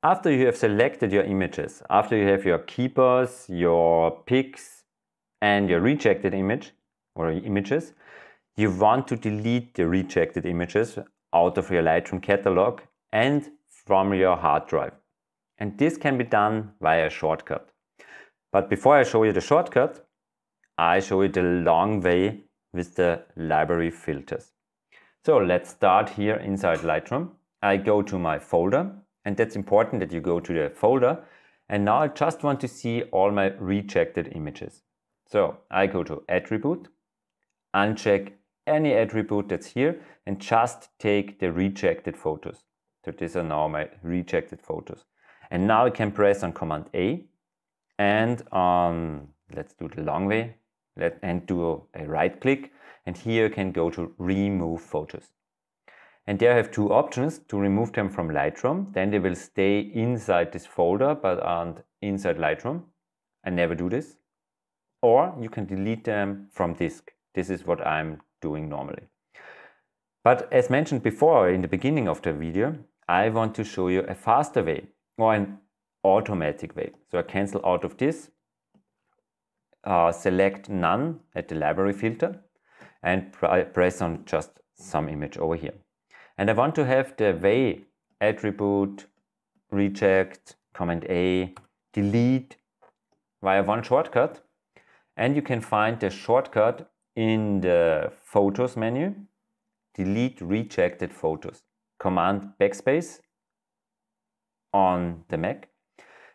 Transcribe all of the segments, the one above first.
After you have selected your images, after you have your keepers, your picks, and your rejected image or images, you want to delete the rejected images out of your Lightroom catalog and from your hard drive. And this can be done via a shortcut. But before I show you the shortcut, I show you the long way with the library filters. So let's start here inside Lightroom. I go to my folder, and that's important that you go to the folder. And now I just want to see all my rejected images. So I go to Attribute, uncheck any attribute that's here, and just take the rejected photos. So these are now my rejected photos. And now I can press on Command A and let's do the long way, and do a right click. And here you can go to Remove Photos. And there I have two options to remove them from Lightroom. Then they will stay inside this folder but aren't inside Lightroom. I never do this. Or you can delete them from disk. This is what I'm doing normally. But as mentioned before in the beginning of the video, I want to show you a faster way or an automatic way. So I cancel out of this, select None at the library filter and press on just some image over here. And I want to have the way Attribute, Reject, Command A, Delete via one shortcut. And you can find the shortcut in the Photos menu, Delete Rejected Photos. Command Backspace on the Mac.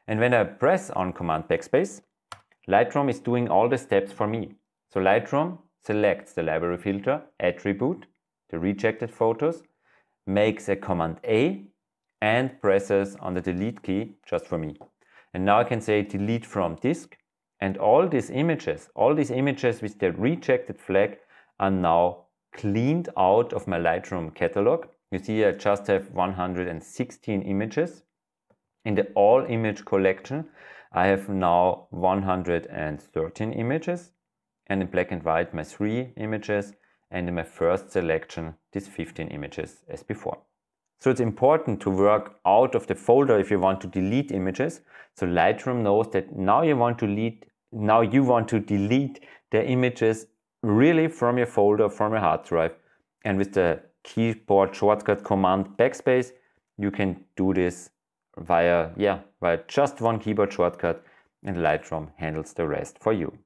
And when I press on Command Backspace, Lightroom is doing all the steps for me. So Lightroom selects the library filter, Attribute, the rejected photos, makes a Command A and presses on the delete key just for me. And now I can say delete from disk, and all these images with the rejected flag are now cleaned out of my Lightroom catalog. You see I just have 116 images. In the all image collection I have now 113 images, and in black and white my 3 images, and in my first selection these 15 images as before. So it's important to work out of the folder if you want to delete images. So Lightroom knows that now you want to delete the images really from your folder, from your hard drive. And with the keyboard shortcut Command Backspace, you can do this via just one keyboard shortcut, and Lightroom handles the rest for you.